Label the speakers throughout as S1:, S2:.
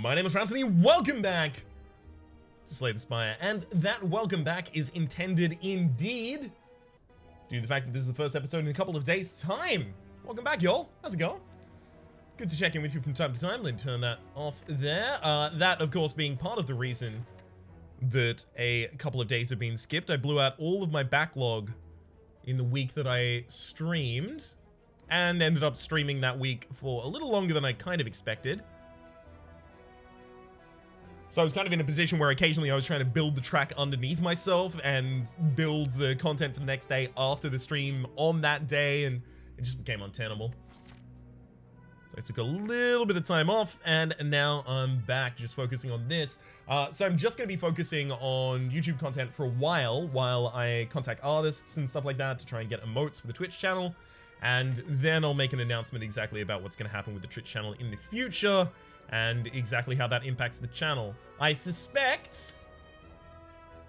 S1: My name is Rhapsody, welcome back to Slay the Spire, and that welcome back is intended indeed due to the fact that this is the first episode in a couple of days' time. Welcome back, y'all. How's it going? Good to check in with you from time to time. Let me turn that off there. That, of course, being part of the reason that a couple of days have been skipped. I blew out all of my backlog in the week that I streamed, and ended up streaming that week for a little longer than I kind of expected. So I was kind of in a position where occasionally I was trying to build the track underneath myself and build the content for the next day after the stream on that day, and it just became untenable. So I took a little bit of time off, and now I'm back just focusing on this. So I'm just going to be focusing on YouTube content for a while I contact artists and stuff like that to try and get emotes for the Twitch channel. And then I'll make an announcement exactly about what's going to happen with the Twitch channel in the future, and exactly how that impacts the channel. I suspect,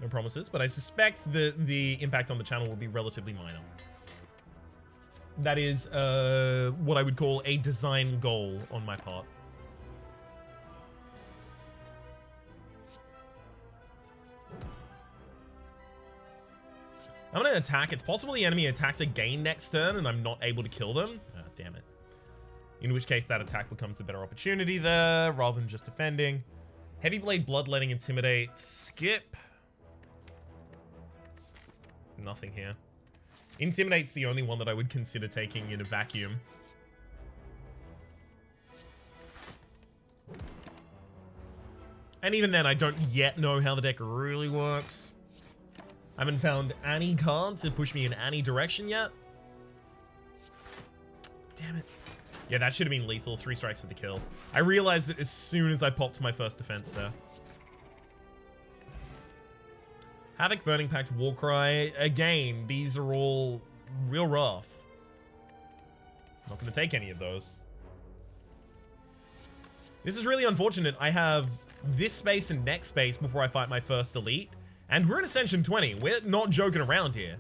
S1: no promises, but I suspect that the impact on the channel will be relatively minor. That is what I would call a design goal on my part. I'm gonna attack. It's possible the enemy attacks again next turn and I'm not able to kill them. Ah, damn it. In which case that attack becomes the better opportunity there, rather than just defending. Heavy Blade, Bloodletting, Intimidate, skip. Nothing here. Intimidate's the only one that I would consider taking in a vacuum. And even then, I don't yet know how the deck really works. I haven't found any card to push me in any direction yet. Damn it. Yeah, that should have been lethal. 3 strikes for the kill. I realized it as soon as I popped my first defense there. Havoc, Burning Pact, Warcry. Again, these are all real rough. Not going to take any of those. This is really unfortunate. I have this space and next space before I fight my first elite. And we're in Ascension 20. We're not joking around here.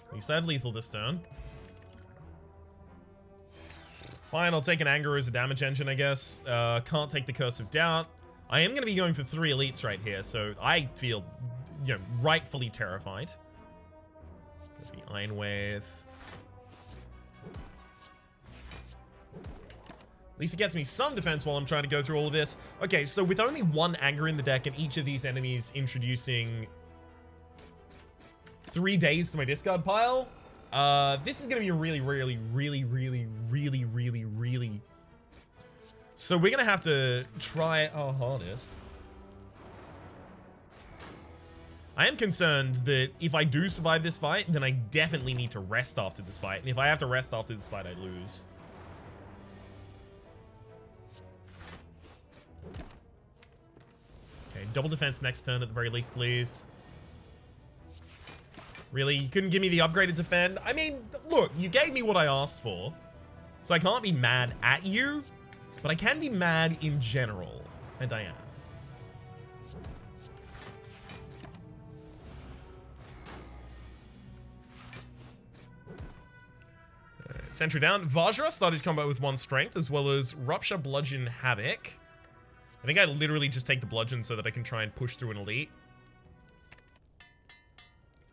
S1: At least I have lethal this turn. Fine, I'll take an Anger as a damage engine, I guess. Can't take the Curse of Doubt. I am going to be going for 3 elites right here, so I feel, you know, rightfully terrified. There's the Iron Wave. At least it gets me some defense while I'm trying to go through all of this. Okay, so with only 1 Anger in the deck and each of these enemies introducing 3 days to my discard pile, this is going to be really. So we're going to have to try our hardest. I am concerned that if I do survive this fight, then I definitely need to rest after this fight. And if I have to rest after this fight, I lose. Okay, double defense next turn at the very least, please. Really? You couldn't give me the upgraded defend? I mean, look, you gave me what I asked for. So I can't be mad at you, but I can be mad in general. And I am. Sentry down. Vajra started combat with 1 strength, as well as Rupture, Bludgeon, Havoc. I think I literally just take the Bludgeon so that I can try and push through an elite.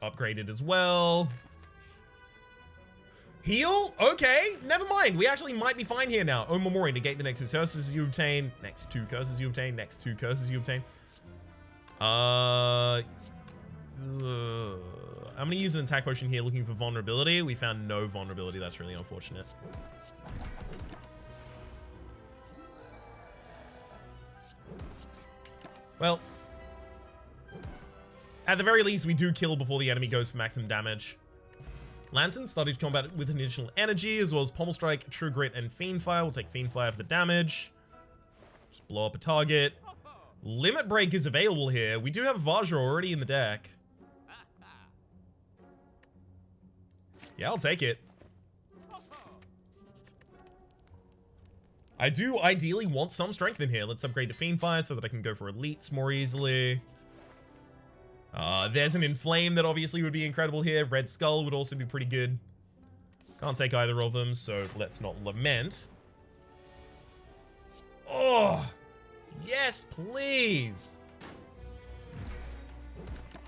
S1: Upgraded as well. Heal? Okay, never mind. We actually might be fine here now. Omamori, negate the next 2 curses you obtain. Next 2 curses you obtain. Next 2 curses you obtain. I'm going to use an attack potion here looking for vulnerability. We found no vulnerability. That's really unfortunate. Well, at the very least, we do kill before the enemy goes for maximum damage. Lantern started combat with additional energy, as well as Pommel Strike, True Grit, and Fiendfire. We'll take Fiendfire for the damage. Just blow up a target. Limit Break is available here. We do have Vajra already in the deck. Yeah, I'll take it. I do ideally want some strength in here. Let's upgrade the Fiendfire so that I can go for elites more easily. There's an Inflame that obviously would be incredible here. Red Skull would also be pretty good. Can't take either of them, so let's not lament. Oh, yes, please.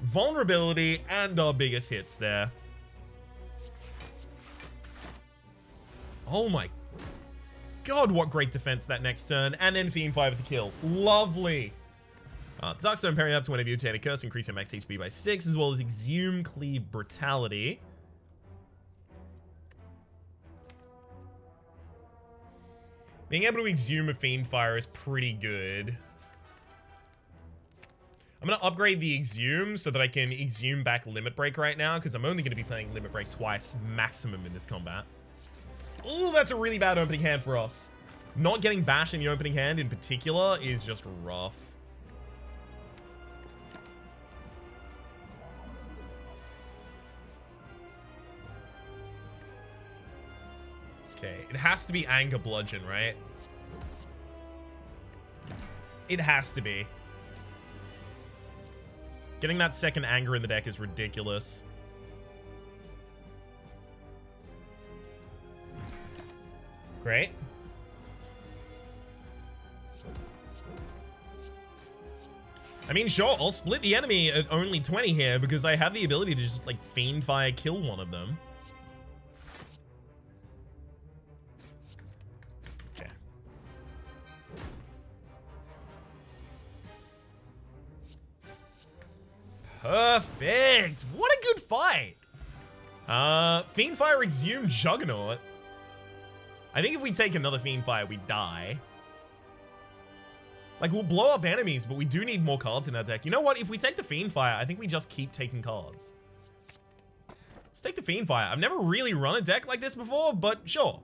S1: Vulnerability and our biggest hits there. Oh my god, what great defense that next turn. And then Fiendfire with the kill. Lovely. Darkstone parrying up to whenever you obtain a curse, increase your max HP by 6, as well as Exhume, Cleave, Brutality. Being able to Exhume a Fiendfire is pretty good. I'm going to upgrade the Exhume so that I can Exhume back Limit Break right now, because I'm only going to be playing Limit Break twice maximum in this combat. Ooh, that's a really bad opening hand for us. Not getting Bash in the opening hand in particular is just rough. Okay, it has to be Anger Bludgeon, right? It has to be. Getting that second Anger in the deck is ridiculous. Great. I mean, sure, I'll split the enemy at only 20 here because I have the ability to just, like, Fiendfire kill one of them. Okay. Perfect! What a good fight! Fiendfire Exhume Juggernaut. I think if we take another Fiendfire, we die. Like, we'll blow up enemies, but we do need more cards in our deck. You know what? If we take the Fiendfire, I think we just keep taking cards. Let's take the Fiendfire. I've never really run a deck like this before, but sure.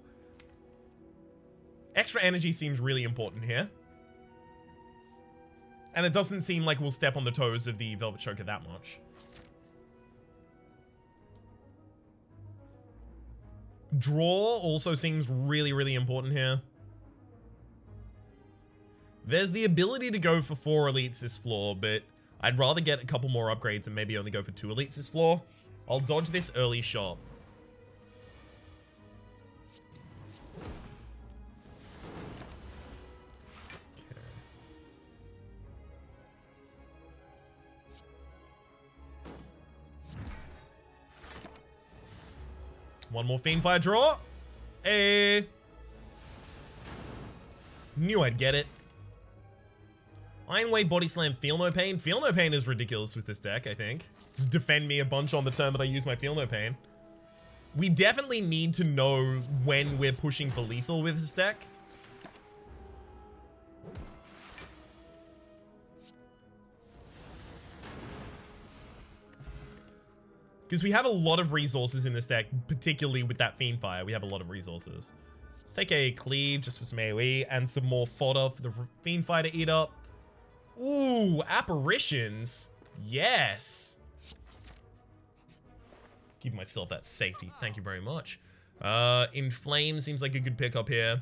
S1: Extra energy seems really important here. And it doesn't seem like we'll step on the toes of the Velvet Choker that much. Draw also seems really, really important here. There's the ability to go for 4 elites this floor, but I'd rather get a couple more upgrades and maybe only go for 2 elites this floor. I'll dodge this early shot. Okay. One more Fiendfire draw. Hey. Knew I'd get it. Iron Wave, Body Slam, Feel No Pain. Feel No Pain is ridiculous with this deck, I think. Just defend me a bunch on the turn that I use my Feel No Pain. We definitely need to know when we're pushing for lethal with this deck. Because we have a lot of resources in this deck, particularly with that Fiendfire. We have a lot of resources. Let's take a Cleave just for some AoE and some more fodder for the Fiendfire to eat up. Ooh, Apparitions. Yes. Give myself that safety. Thank you very much. Inflame seems like a good pickup here.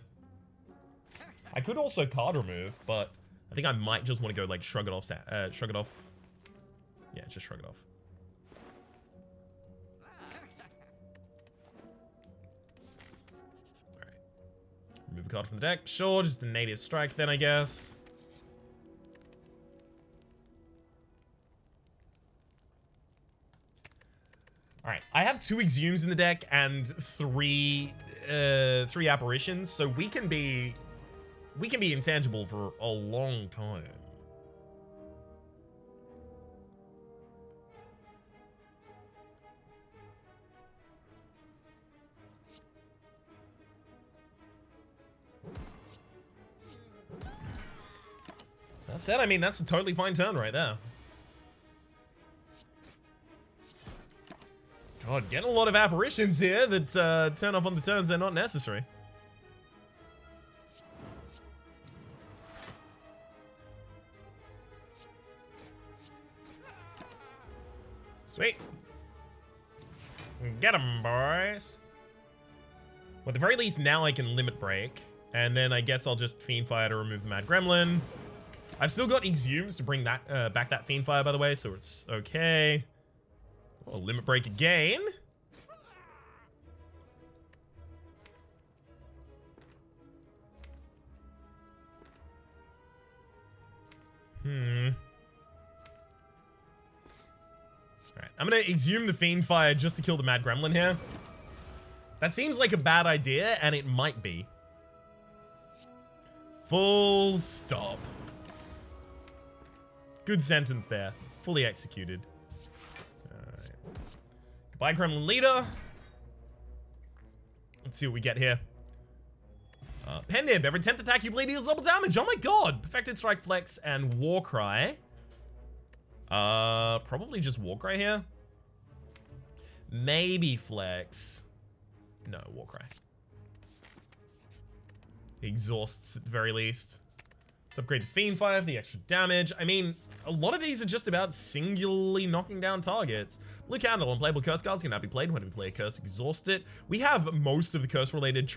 S1: I could also card remove, but I think I might just want to go like shrug it off. Shrug it off. Yeah, just shrug it off. All right. Remove a card from the deck. Sure, just a native strike then, I guess. All right, I have 2 Exhumes in the deck and 3 Apparitions, so we can be intangible for a long time. That said, I mean, that's a totally fine turn right there. God, getting a lot of Apparitions here that turn up on the turns they're not necessary. Sweet. Get them, boys. Well, at the very least, now I can Limit Break. And then I guess I'll just Fiendfire to remove the Mad Gremlin. I've still got Exhumes to bring that back that Fiend Fire, by the way, so it's okay. Oh, Limit Break again. Alright, I'm gonna Exhume the Fiend Fire just to kill the Mad Gremlin here. That seems like a bad idea, and it might be. Full stop. Good sentence there. Fully executed. Alright. Goodbye, Gremlin Leader. Let's see what we get here. Pendib, every 10th attack you bleed deals double damage. Oh my god! Perfected Strike, Flex, and Warcry. Probably just Warcry here. Maybe Flex. No, Warcry. Exhausts at the very least. Let's upgrade the Fiend Fire for the extra damage. I mean, a lot of these are just about singularly knocking down targets. Blue Candle, unplayable curse cards can now be played when we play a curse, exhaust it. We have most of the curse-related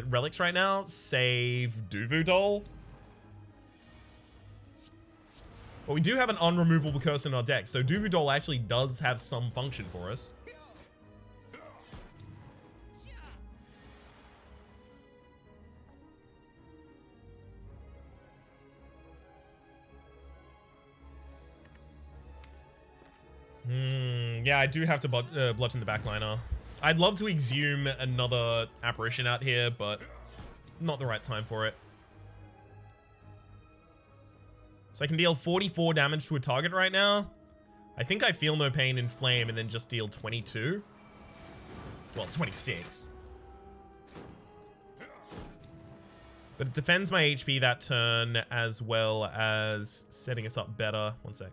S1: relics right now, save Duvu Doll. But we do have an unremovable curse in our deck, so Duvu Doll actually does have some function for us. Yeah, I do have to bludgeon the backliner. I'd love to exhume another apparition out here, but not the right time for it. So I can deal 44 damage to a target right now. I think I feel no pain in flame and then just deal 22. Well, 26. But it defends my HP that turn as well as setting us up better. One sec.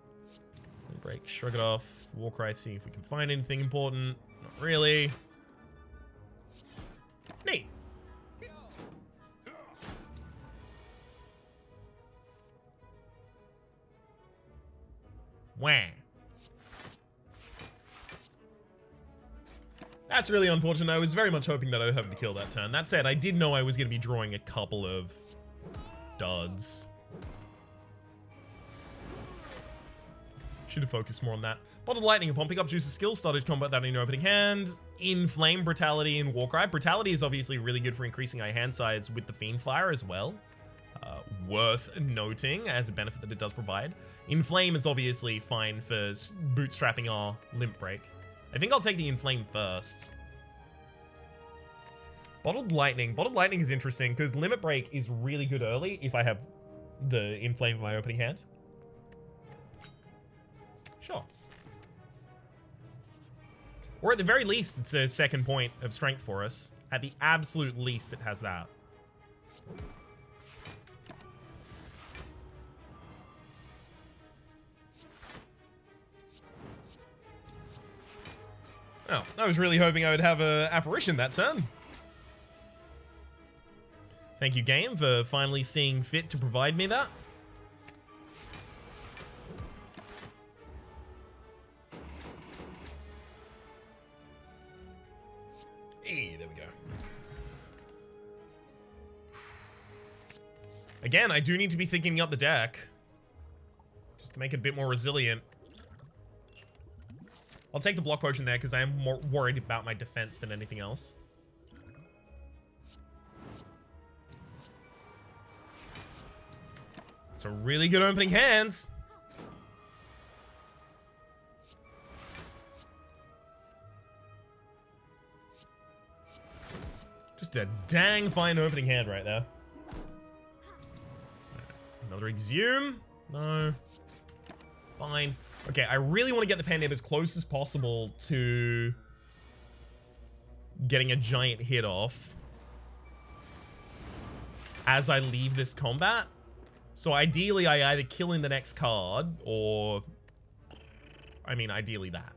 S1: Break, shrug it off. Warcry, see if we can find anything important. Not really. Neat. Wah. That's really unfortunate. I was very much hoping that I would have to kill that turn. That said, I did know I was going to be drawing a couple of duds. Should have focused more on that. Bottled Lightning, upon pick up Juice's skill, started combat that in your opening hand. Inflame, Brutality, and Warcry. Brutality is obviously really good for increasing our hand size with the Fiend Fire as well. Worth noting as a benefit that it does provide. Inflame is obviously fine for bootstrapping our Limp Break. I think I'll take the Inflame first. Bottled Lightning. Bottled Lightning is interesting because Limit Break is really good early if I have the Inflame in my opening hand. Sure. Or at the very least, it's a second point of strength for us. At the absolute least, it has that. Oh, I was really hoping I would have an Apparition that turn. Thank you, game, for finally seeing fit to provide me that. Hey, there we go. Again, I do need to be thinking up the deck. Just to make it a bit more resilient. I'll take the block potion there because I am more worried about my defense than anything else. It's a really good opening hands. Just a dang fine opening hand right there. Another Exhume. No. Fine. Okay, I really want to get the Pandemic as close as possible to getting a giant hit off as I leave this combat. So ideally, I either kill in the next card or, I mean, ideally that.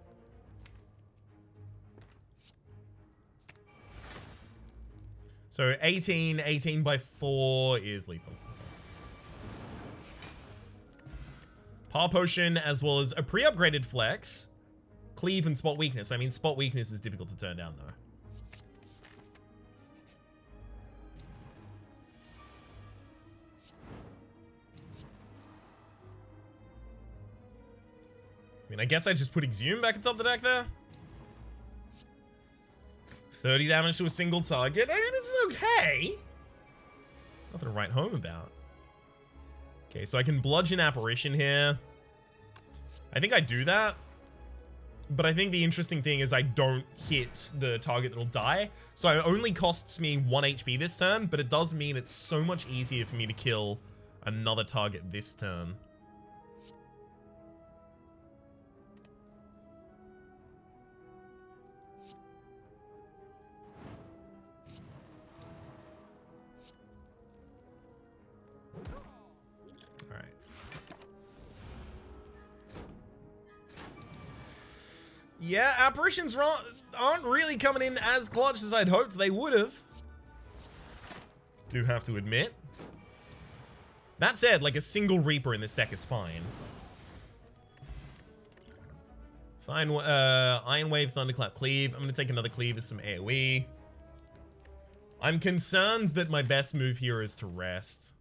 S1: So 18 by 4 is lethal. Power Potion, as well as a pre-upgraded Flex, Cleave, and Spot Weakness. I mean, Spot Weakness is difficult to turn down, though. mean, I guess I just put Exhume back atop the deck there. 30 damage to a single target. I mean, this is okay. Nothing to write home about. Okay, so I can bludgeon Apparition here. I think I do that. But I think the interesting thing is I don't hit the target that'll die. So it only costs me 1 HP this turn, but it does mean it's so much easier for me to kill another target this turn. Yeah, Apparitions aren't really coming in as clutch as I'd hoped they would have. Do have to admit. That said, like a single Reaper in this deck is fine. Iron Wave, Thunderclap, Cleave. I'm going to take another Cleave as some AoE. I'm concerned that my best move here is to rest.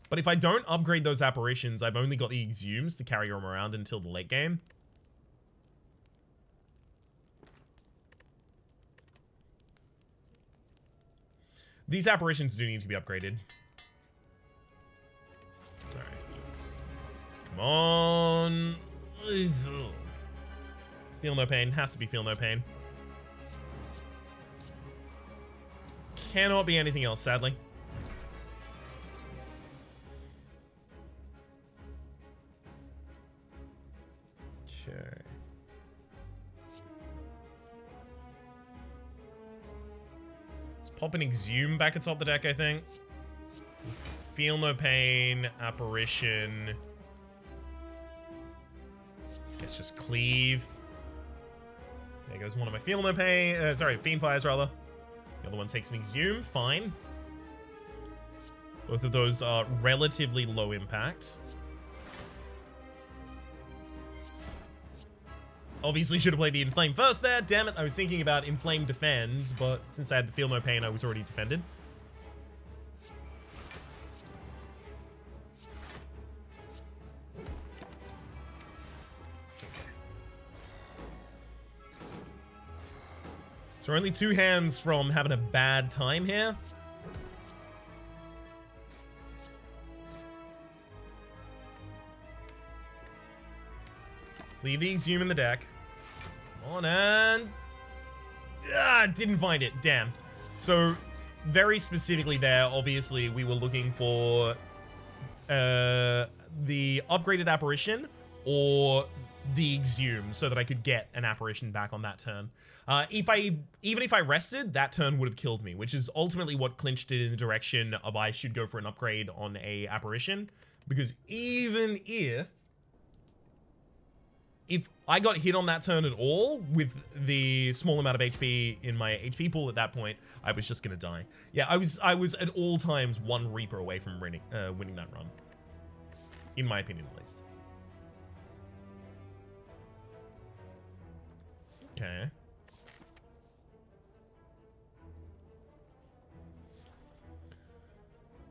S1: But if I don't upgrade those Apparitions, I've only got the Exhumes to carry them around until the late game. These Apparitions do need to be upgraded. Alright. Come on. Feel no pain. Has to be feel no pain. Cannot be anything else, sadly. Okay. Pop an Exhume back atop the deck, I think. Feel no pain, Apparition. Guess just Cleave. There goes one of my Feel no pain. Sorry, Fiend Fires rather. The other one takes an Exhume. Fine. Both of those are relatively low impact. Obviously should have played the Inflame first there. Damn it, I was thinking about Inflame Defend, but since I had the Feel No Pain, I was already defended. Okay. So we're only 2 hands from having a bad time here. Let's leave the Exhume in the deck. On and didn't find it. Damn. So very specifically there, obviously we were looking for the upgraded Apparition or the Exhume so that I could get an Apparition back on that turn. Even if I rested, that turn would have killed me, which is ultimately what clinched it in the direction of I should go for an upgrade on a Apparition, because even if I got hit on that turn at all with the small amount of HP in my HP pool at that point, I was just gonna die. Yeah, I was at all times 1 Reaper away from winning that run. In my opinion, at least. Okay.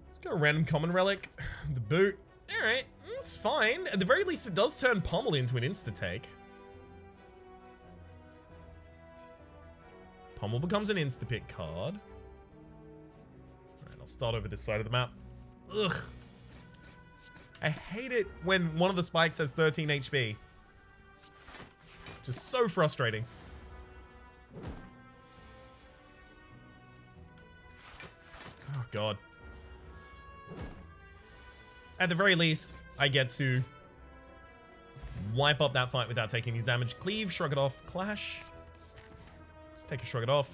S1: Let's go random common relic. The boot. Alright, it's fine. At the very least, it does turn Pummel into an insta-take. Pummel becomes an insta-pick card. Alright, I'll start over this side of the map. Ugh. I hate it when one of the spikes has 13 HP. Just so frustrating. Oh, God. At the very least, I get to wipe up that fight without taking any damage. Cleave, shrug it off. Clash. Let's take a shrug it off.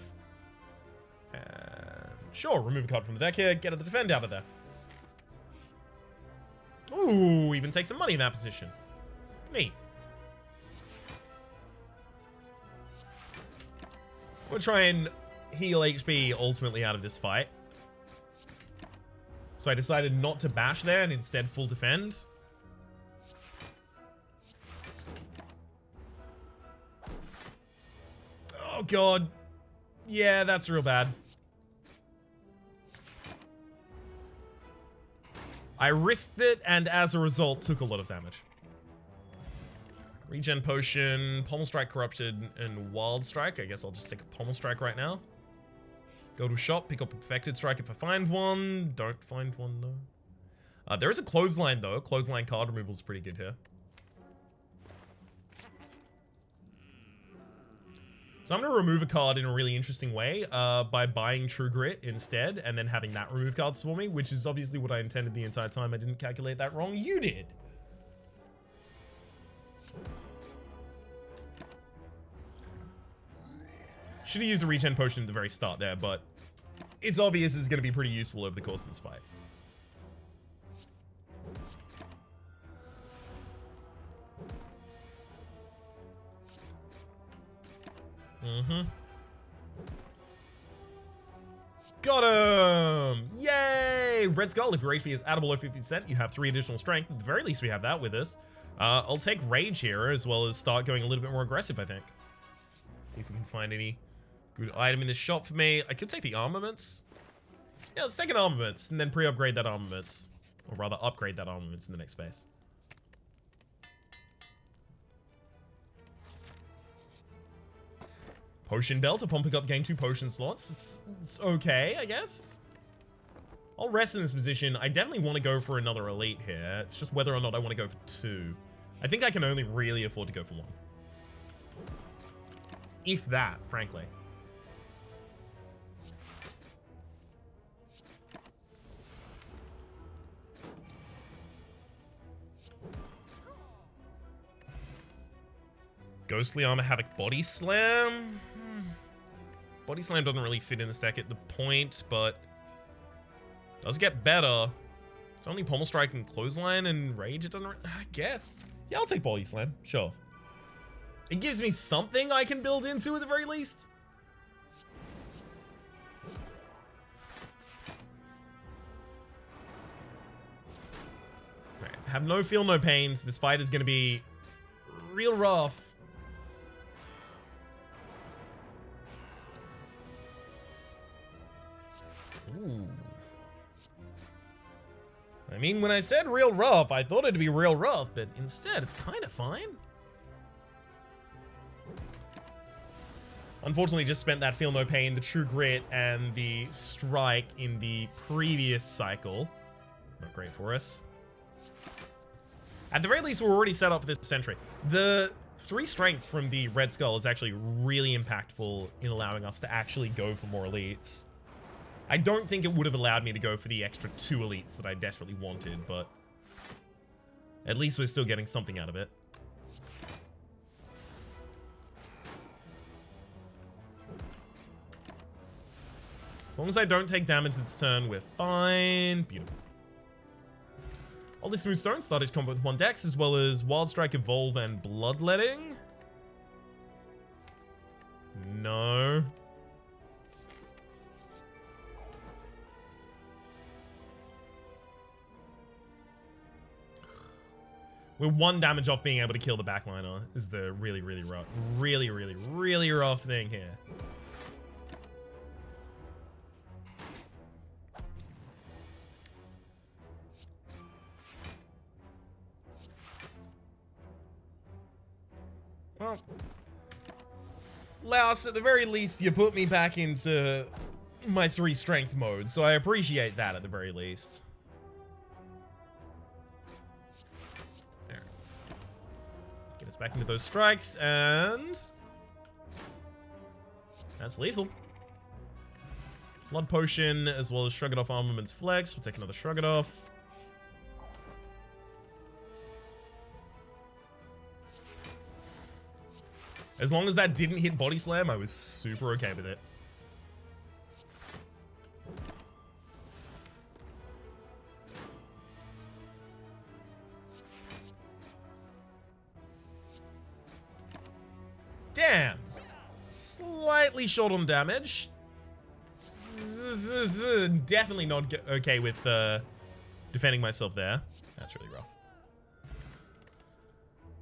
S1: And sure, remove a card from the deck here. Get the defend out of there. Ooh, even take some money in that position. Neat. We'll try and heal HP ultimately out of this fight. So I decided not to bash there and instead full defend. Oh, God. Yeah, that's real bad. I risked it and as a result took a lot of damage. Regen Potion, Pommel Strike Corrupted, and Wild Strike. I guess I'll just take a Pommel Strike right now. Go to a shop, pick up Infected Strike if I find one. Don't find one, though. There is a Clothesline, though. Clothesline card removal is pretty good here. So I'm going to remove a card in a really interesting way by buying True Grit instead and then having that remove cards for me, which is obviously what I intended the entire time. I didn't calculate that wrong. You did. Should have used the Regen Potion at the very start there, but it's obvious it's going to be pretty useful over the course of this fight. Got him! Yay! Red Skull, if your HP is at below 50%, you have 3 additional strength. At the very least, we have that with us. I'll take Rage here, as well as start going a little bit more aggressive, I think. See if we can find any good item in the shop for me. I could take the armaments. Yeah, let's take an armaments, and then pre-upgrade that armaments. Or rather, upgrade that armaments in the next space. Potion Belt. Upon pickup, gain 2 potion slots. It's okay, I guess. I'll rest in this position. I definitely want to go for another elite here. It's just whether or not I want to go for 2. I think I can only really afford to go for 1. If that, frankly. Ghostly Armor, Havoc, Body Slam. Body Slam doesn't really fit in this deck at the point, but does get better. It's only Pommel Strike and Clothesline and Rage. It doesn't. I guess. Yeah, I'll take Body Slam. Sure. It gives me something I can build into at the very least. Right. Have no feel, no pains. This fight is going to be real rough. Ooh. I mean, when I said real rough, I thought it'd be real rough, but instead, it's kind of fine. Unfortunately, just spent that Feel No Pain, the True Grit, and the Strike in the previous cycle. Not great for us. At the very least, we're already set up for this century. The 3 strength from the Red Skull is actually really impactful in allowing us to actually go for more elites. I don't think it would have allowed me to go for the extra 2 elites that I desperately wanted, but at least we're still getting something out of it. As long as I don't take damage this turn, we're fine. Beautiful. All this Smooth Stone started combat with 1 dex, as well as Wild Strike, Evolve, and Bloodletting. No. We're 1 damage off being able to kill the backliner, is the really rough thing here. Well, Laos, at the very least, you put me back into my 3 strength mode, so I appreciate that at the very least. There. Get us back into those strikes, and that's lethal. Blood Potion, as well as Shrug It Off Armaments Flex. We'll take another Shrug It Off. As long as that didn't hit Body Slam, I was super okay with it. Damn. Slightly short on damage. Definitely not okay with defending myself there. That's really rough.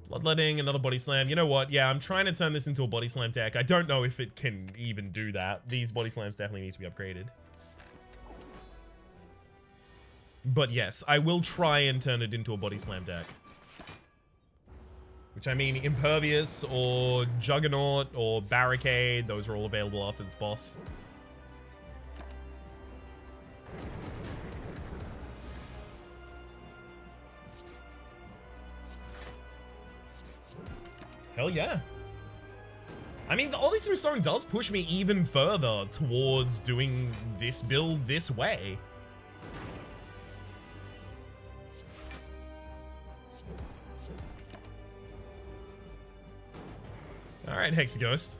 S1: Bloodletting, another Body Slam. You know what? Yeah, I'm trying to turn this into a Body Slam deck. I don't know if it can even do that. These Body Slams definitely need to be upgraded. But yes, I will try and turn it into a Body Slam deck. Which I mean, Impervious or Juggernaut or Barricade, those are all available after this boss. Hell yeah. I mean, the Odyssey of Stone does push me even further towards doing this build this way. Alright, Hexaghost.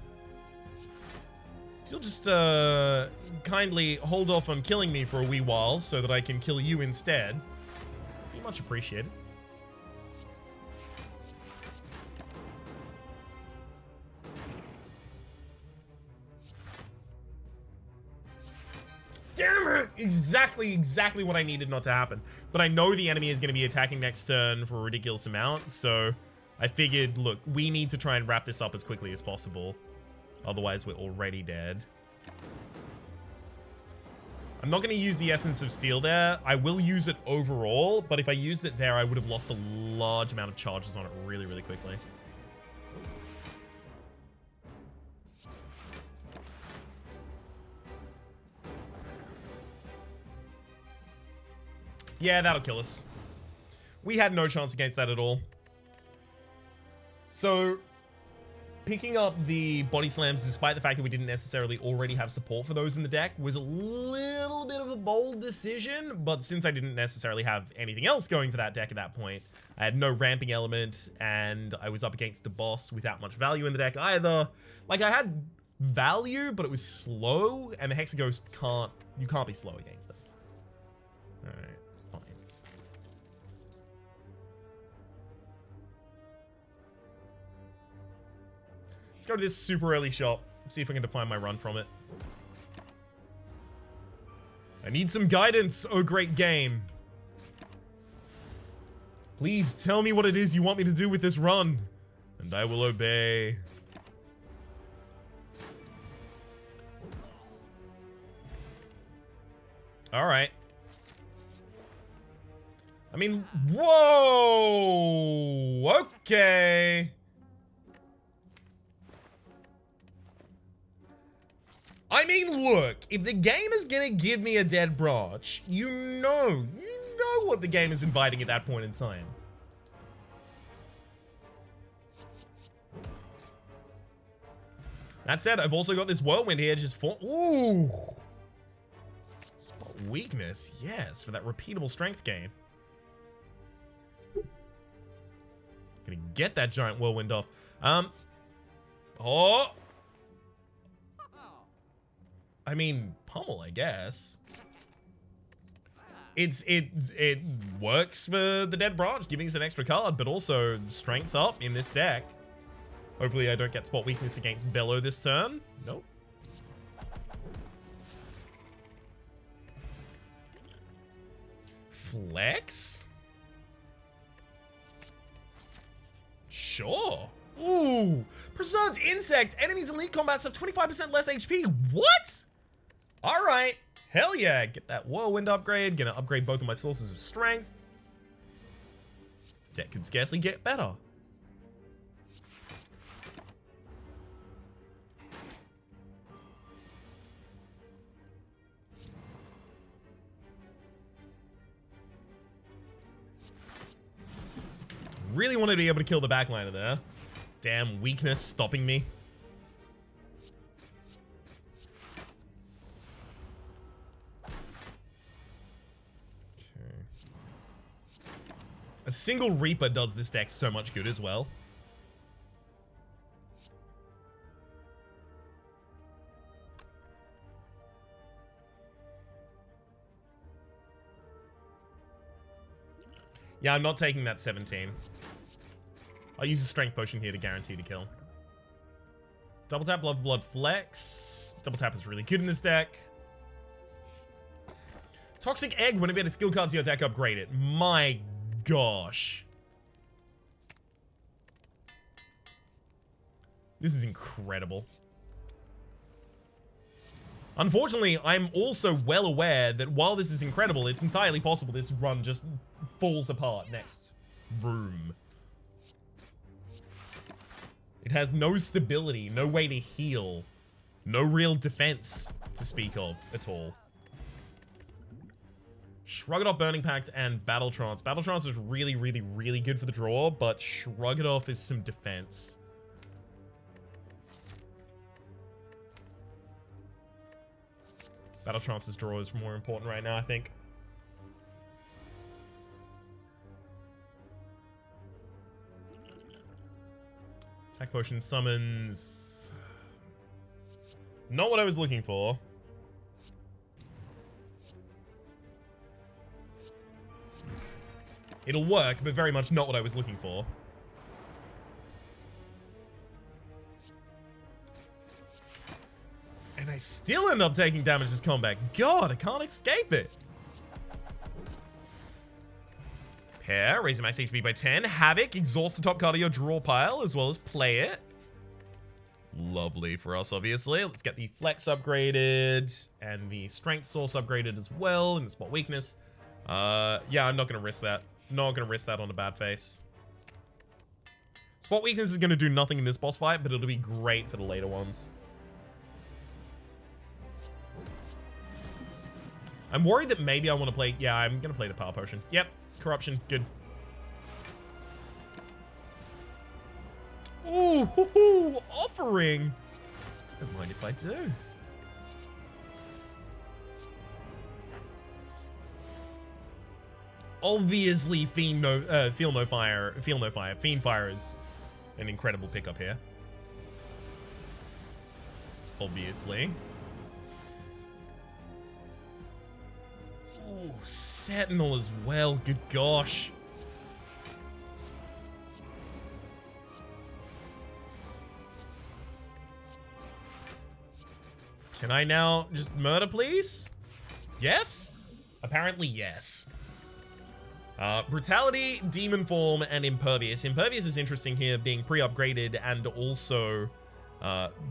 S1: You'll just, kindly hold off on killing me for a wee while so that I can kill you instead. Be much appreciated. Damn it! Exactly what I needed not to happen. But I know the enemy is going to be attacking next turn for a ridiculous amount, so I figured, look, we need to try and wrap this up as quickly as possible. Otherwise, we're already dead. I'm not going to use the Essence of Steel there. I will use it overall, but if I used it there, I would have lost a large amount of charges on it really, really quickly. Yeah, that'll kill us. We had no chance against that at all. So, picking up the body slams, despite the fact that we didn't necessarily already have support for those in the deck, was a little bit of a bold decision, but since I didn't necessarily have anything else going for that deck at that point, I had no ramping element, and I was up against the boss without much value in the deck either. Like, I had value, but it was slow, and the Hexaghost you can't be slow against them. Alright. Go to this super early shop, see if I can define my run from it. I need some guidance, oh great game. Please tell me what it is you want me to do with this run, and I will obey. Alright. I mean, whoa! Okay. I mean, look, if the game is gonna give me a dead branch, you know what the game is inviting at that point in time. That said, I've also got this Whirlwind here just for... Ooh! Spot weakness, yes, for that repeatable strength gain. Gonna get that giant Whirlwind off. Oh! I mean, pummel, I guess. It works for the dead branch, giving us an extra card, but also strength up in this deck. Hopefully I don't get spot weakness against Bellow this turn. Nope. Flex? Sure. Ooh. Preserved Insect. Enemies in lead combats have 25% less HP. What? Alright, hell yeah, get that Whirlwind upgrade, gonna upgrade both of my sources of strength. Deck could scarcely get better. Really wanted to be able to kill the backliner there. Damn weakness stopping me. A single Reaper does this deck so much good as well. Yeah, I'm not taking that 17. I'll use a strength potion here to guarantee to kill. Double tap, Love Blood Flex. Double tap is really good in this deck. Toxic Egg, whenever you add a skill card to your deck, upgrade it. My gosh. This is incredible. Unfortunately, I'm also well aware that while this is incredible, it's entirely possible this run just falls apart next room. It has no stability, no way to heal, no real defense to speak of at all. Shrug It Off, Burning Pact, and Battle Trance. Battle Trance is really, really, really good for the draw, but Shrug It Off is some defense. Battle Trance's draw is more important right now, I think. Attack Potion summons... Not what I was looking for. It'll work, but very much not what I was looking for. And I still end up taking damage as combat. God, I can't escape it. Pair, raise your max HP by 10. Havoc, exhaust the top card of your draw pile, as well as play it. Lovely for us, obviously. Let's get the Flex upgraded, and the Strength Source upgraded as well, and the Spot Weakness. Yeah, I'm not going to risk that. Not going to risk that on a bad face. Spot Weakness is going to do nothing in this boss fight, but it'll be great for the later ones. I'm worried that maybe I want to play... Yeah, I'm going to play the Power Potion. Yep. Corruption. Good. Ooh, hoo, hoo, offering. Don't mind if I do. Obviously, Feel No Fire. Fiend Fire is an incredible pickup here. Obviously. Ooh, Sentinel as well. Good gosh. Can I now just murder, please? Yes? Apparently, yes. Brutality, Demon Form, and Impervious. Impervious is interesting here, being pre-upgraded and also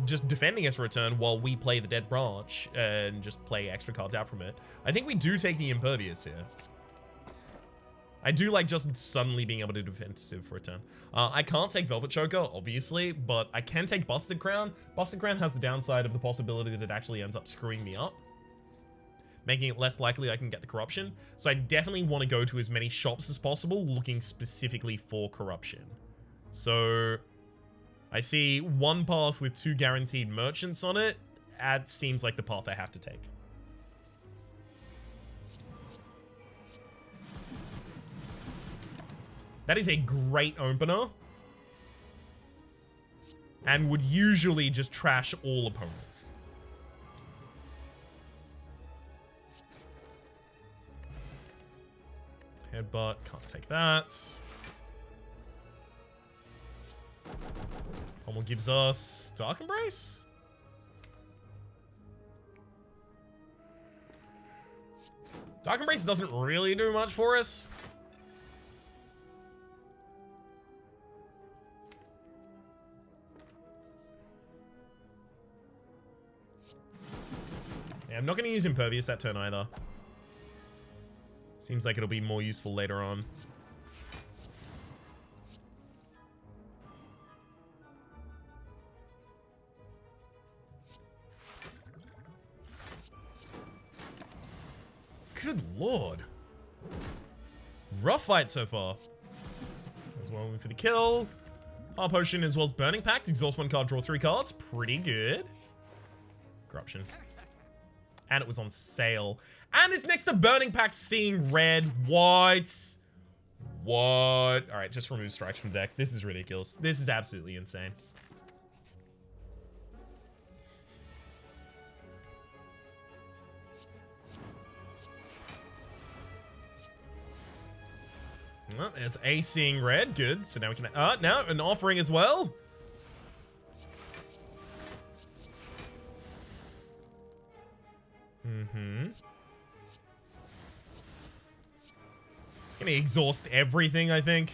S1: just defending us for a turn while we play the Dead Branch and just play extra cards out from it. I think we do take the Impervious here. I do like just suddenly being able to defensive for a turn. I can't take Velvet Choker, obviously, but I can take Busted Crown. Busted Crown has the downside of the possibility that it actually ends up screwing me up, making it less likely I can get the Corruption. So I definitely want to go to as many shops as possible, looking specifically for Corruption. So I see one path with 2 guaranteed merchants on it. That seems like the path I have to take. That is a great opener. And would usually just trash all opponents. Headbutt, can't take that. Pommel gives us Dark Embrace. Dark Embrace doesn't really do much for us. Yeah, I'm not going to use Impervious that turn either. Seems like it'll be more useful later on. Good lord. Rough fight so far. There's one for the kill. Power Potion as well as Burning Pact. Exhaust 1 card, draw 3 cards. Pretty good. Corruption. And it was on sale. And it's next to Burning Pact, seeing red. What? Alright, just remove strikes from deck. This is ridiculous. This is absolutely insane. Well, there's a seeing red. Good. So now we can... now an offering as well. Just gonna exhaust everything, I think.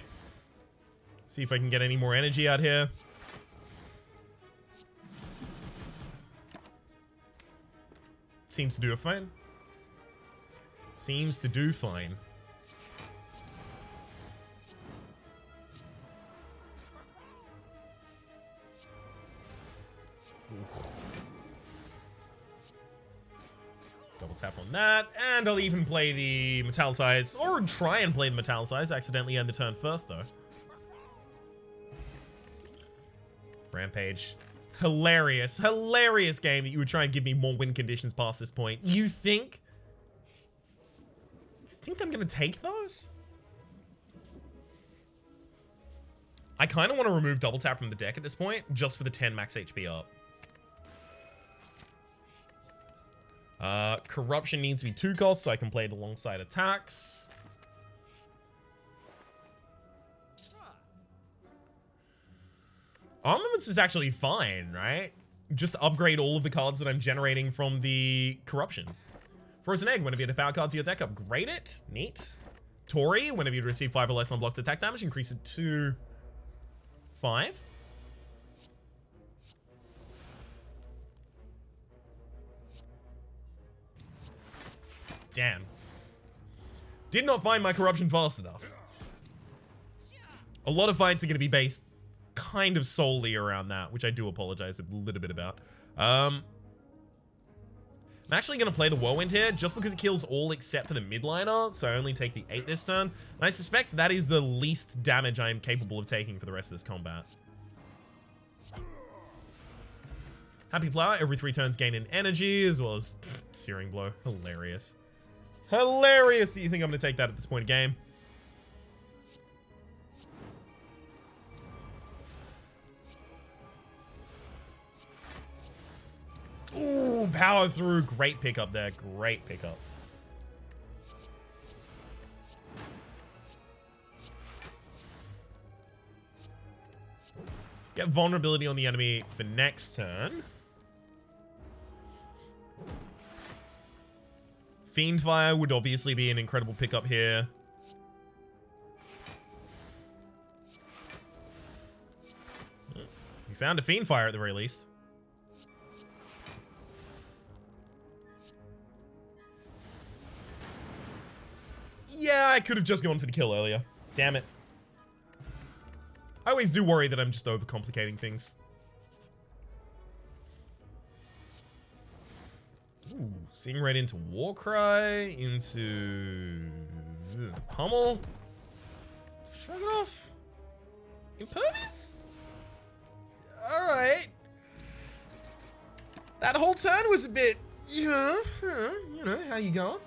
S1: See if I can get any more energy out here. Seems to do fine. Seems to do fine. Double tap on that, and I'll even play the Metallicize, or try and play the Metallicize. Accidentally end the turn first, though. Rampage. Hilarious. Hilarious game that you would try and give me more win conditions past this point. You think I'm gonna take those? I kind of want to remove double tap from the deck at this point, just for the 10 max HP up. Corruption needs to be 2 costs, so I can play it alongside attacks. Armaments is actually fine, right? Just upgrade all of the cards that I'm generating from the corruption. Frozen Egg, whenever you add a power card to your deck, upgrade it. Neat. Tori, whenever you receive 5 or less unblocked attack damage, increase it to 5. Damn. Did not find my corruption fast enough. A lot of fights are going to be based kind of solely around that, which I do apologize a little bit about. I'm actually going to play the Whirlwind here, just because it kills all except for the midliner, so I only take the 8 this turn. And I suspect that is the least damage I am capable of taking for the rest of this combat. Happy Flower, every 3 turns gain an energy, as well as Searing Blow. Hilarious. Hilarious that you think I'm going to take that at this point of game. Ooh, power through. Great pickup there. Great pickup. Let's get vulnerability on the enemy for next turn. Fiendfire would obviously be an incredible pickup here. We found a Fiendfire at the very least. Yeah, I could have just gone for the kill earlier. Damn it. I always do worry that I'm just overcomplicating things. Ooh, seeing right into Warcry, into Pummel. Shrug it off. Impervious? Alright. That whole turn was a bit, you know, how you going?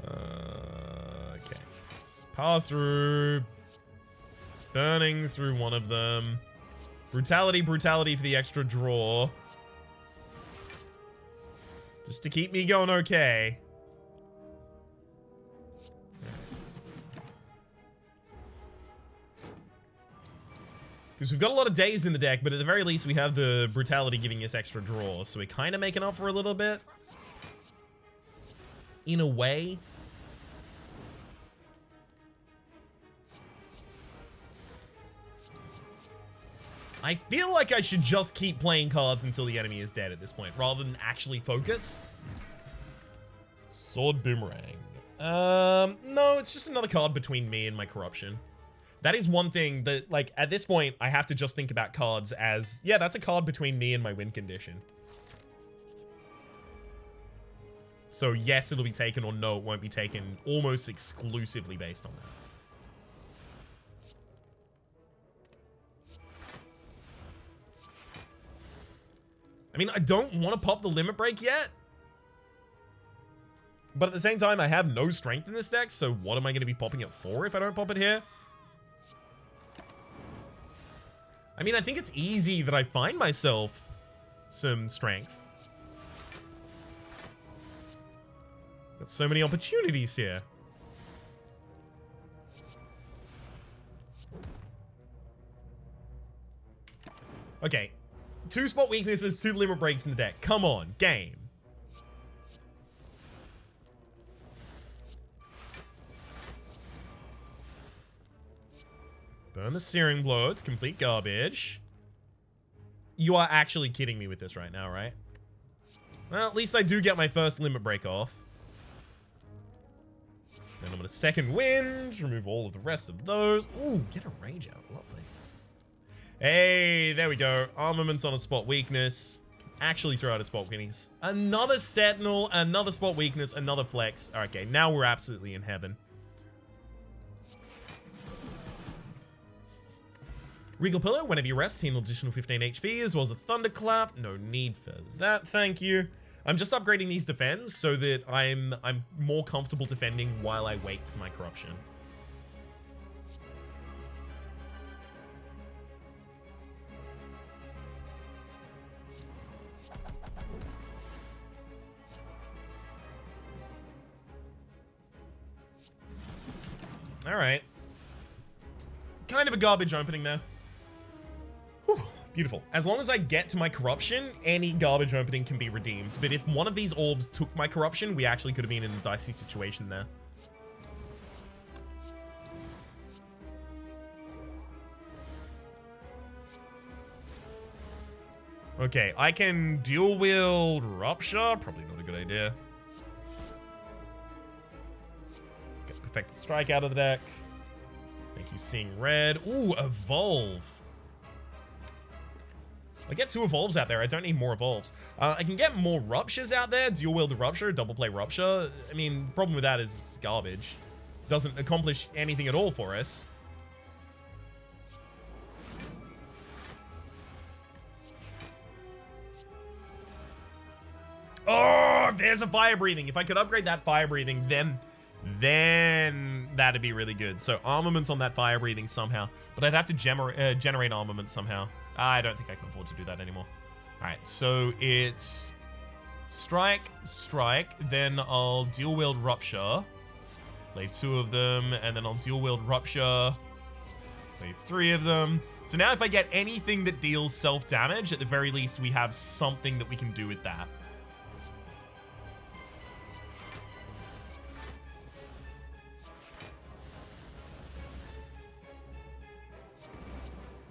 S1: Okay. Let's power through. Burning through one of them. Brutality, brutality for the extra draw. Just to keep me going okay. Because we've got a lot of days in the deck, but at the very least we have the brutality giving us extra draw. So we're kind of making up for a little bit. In a way. I feel like I should just keep playing cards until the enemy is dead at this point, rather than actually focus. Sword Boomerang. No, it's just another card between me and my corruption. That is one thing that, like, at this point, I have to just think about cards as, yeah, that's a card between me and my win condition. So yes, it'll be taken, or no, it won't be taken, almost exclusively based on that. I mean, I don't want to pop the Limit Break yet. But at the same time, I have no strength in this deck, so what am I going to be popping it for if I don't pop it here? I mean, I think it's easy that I find myself some strength. Got so many opportunities here. Okay. 2 spot weaknesses, 2 limit breaks in the deck. Come on, game. Burn the Searing Blow. It's complete garbage. You are actually kidding me with this right now, right? Well, at least I do get my first limit break off. Then I'm going to second wind. Remove all of the rest of those. Ooh, get a rage out. Lovely. Hey, there we go. Armaments on a spot weakness. Actually throw out a spot weakness. Another Sentinel, another spot weakness, another flex. Okay, now we're absolutely in heaven. Regal Pillar, whenever you rest, heal an additional 15 HP, as well as a Thunderclap. No need for that, thank you. I'm just upgrading these defends so that I'm more comfortable defending while I wait for my corruption. All right. Kind of a garbage opening there. Whew, beautiful. As long as I get to my corruption, any garbage opening can be redeemed. But if one of these orbs took my corruption, we actually could have been in a dicey situation there. Okay, I can dual wield Rupture. Probably not a good idea. Get Perfected Strike out of the deck. Thank you, Seeing Red. Ooh, Evolve. I get 2 Evolves out there. I don't need more Evolves. I can get more Ruptures out there. Dual wield the Rupture, double play Rupture. I mean, the problem with that is it's garbage. Doesn't accomplish anything at all for us. Oh, there's a Fire Breathing. If I could upgrade that Fire Breathing, then that'd be really good. So armaments on that Fire Breathing somehow. But I'd have to generate armament somehow. I don't think I can afford to do that anymore. All right, so it's strike, then I'll dual wield Rupture. Play 2 of them, and then I'll dual wield Rupture. Play 3 of them. So now if I get anything that deals self-damage, at the very least we have something that we can do with that.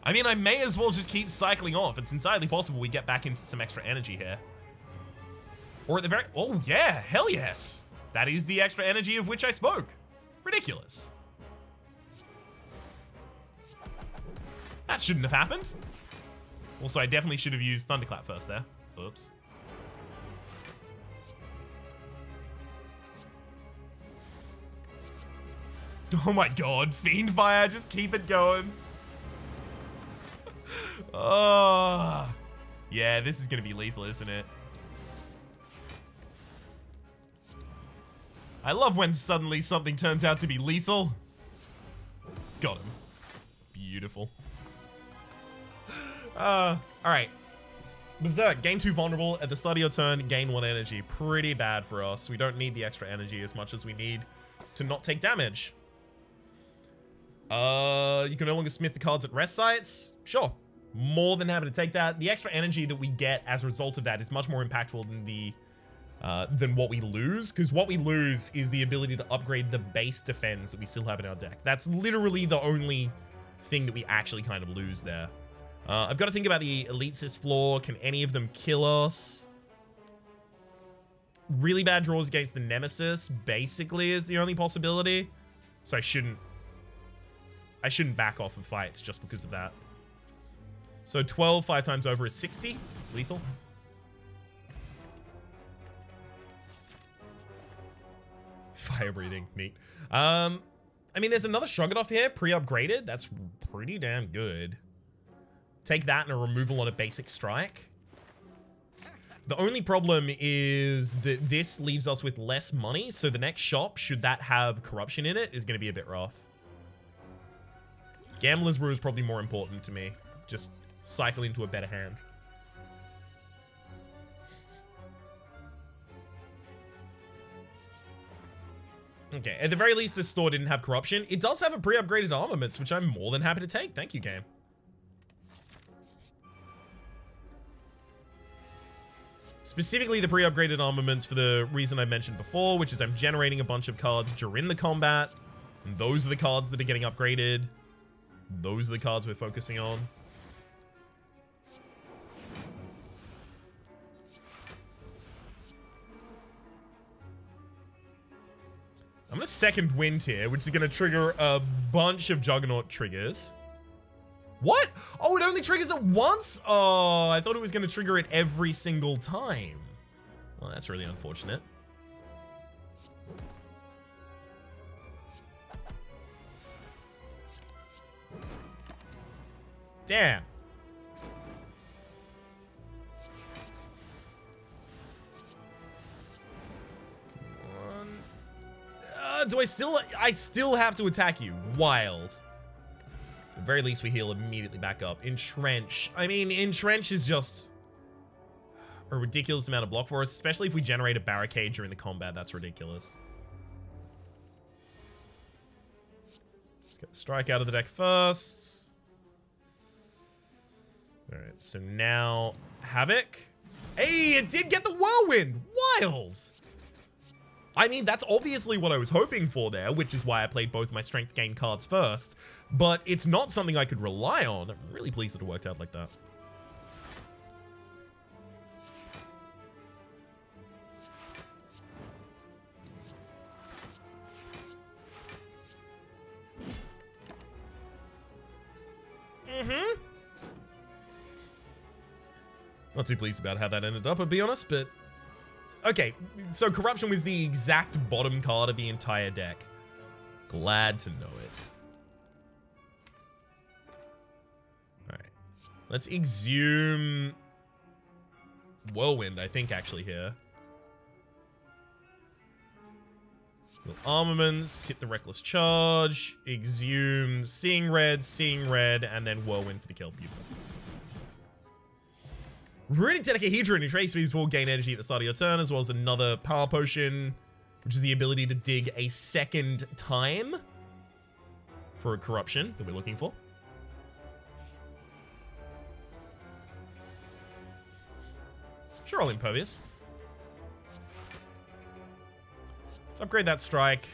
S1: I mean, I may as well just keep cycling off. It's entirely possible we get back into some extra energy here. Or at the very... Oh, yeah. Hell yes. That is the extra energy of which I spoke. Ridiculous. That shouldn't have happened. Also, I definitely should have used Thunderclap first there. Oops. Oh my god. Fiendfire. Just keep it going. Oh, yeah, this is going to be lethal, isn't it? I love when suddenly something turns out to be lethal. Got him. Beautiful. All right. Berserk, gain 2 vulnerable. At the start of your turn, gain 1 energy. Pretty bad for us. We don't need the extra energy as much as we need to not take damage. You can no longer smith the cards at rest sites. Sure. More than happy to take that. The extra energy that we get as a result of that is much more impactful than what we lose, because what we lose is the ability to upgrade the base defense that we still have in our deck. That's literally the only thing that we actually kind of lose there. I've got to think about the Elitist floor. Can any of them kill us? Really bad draws against the Nemesis, basically, is the only possibility. So I shouldn't back off of fights just because of that. So 12 5 times over is 60. It's lethal. Fire breathing, neat. I mean, there's another Shoggoth here, pre-upgraded. That's pretty damn good. Take that and a removal on a basic strike. The only problem is that this leaves us with less money, so the next shop, should that have corruption in it, is going to be a bit rough. Gambler's Brew is probably more important to me. Just cycle into a better hand. Okay, at the very least, this store didn't have corruption. It does have a pre-upgraded armaments, which I'm more than happy to take. Thank you, game. Specifically, the pre-upgraded armaments for the reason I mentioned before, which is I'm generating a bunch of cards during the combat. And those are the cards that are getting upgraded. Those are the cards we're focusing on. I'm going to second wind here, which is going to trigger a bunch of Juggernaut triggers. What? Oh, it only triggers it once? Oh, I thought it was going to trigger it every single time. Well, that's really unfortunate. Damn. Do I still have to attack you? Wild. At the very least, we heal immediately back up. Entrench. I mean, Entrench is just a ridiculous amount of block for us, especially if we generate a barricade during the combat. That's ridiculous. Let's get the strike out of the deck first. All right, so now Havoc. Hey, it did get the Whirlwind. Wild. I mean, that's obviously what I was hoping for there, which is why I played both my strength gain cards first. But it's not something I could rely on. I'm really pleased that it worked out like that. Not too pleased about how that ended up, I'll be honest, but... Okay, so Corruption was the exact bottom card of the entire deck. Glad to know it. Alright. Let's exhume... Whirlwind, I think, actually, here. Armaments, hit the Reckless Charge, exhume, seeing red, and then Whirlwind for the kill. Beautiful. Runic Dodecahedron and Trace Beams will gain energy at the start of your turn, as well as another Power Potion, which is the ability to dig a second time for a Corruption that we're looking for. Sure, I'll Impervious. Let's upgrade that strike.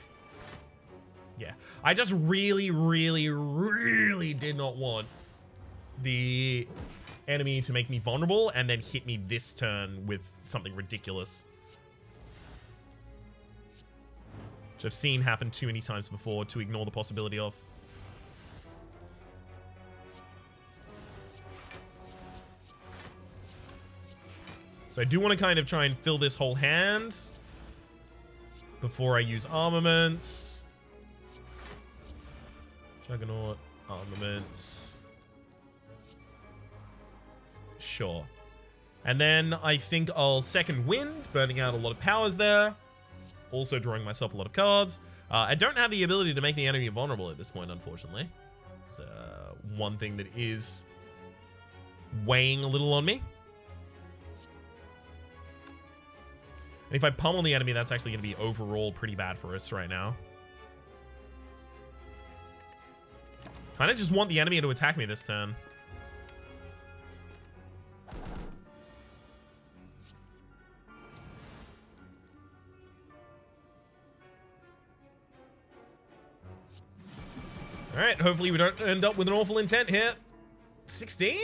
S1: Yeah. I just really did not want the enemy to make me vulnerable and then hit me this turn with something ridiculous. Which I've seen happen too many times before to ignore the possibility of. So I do want to kind of try and fill this whole hand before I use armaments. Juggernaut, armaments. Sure. And then I think I'll second wind, burning out a lot of powers there. Also drawing myself a lot of cards. I don't have the ability to make the enemy vulnerable at this point, unfortunately. It's one thing that is weighing a little on me. And if I pummel the enemy, that's actually going to be overall pretty bad for us right now. Kind of just want the enemy to attack me this turn. Alright, hopefully we don't end up with an awful intent here. 16?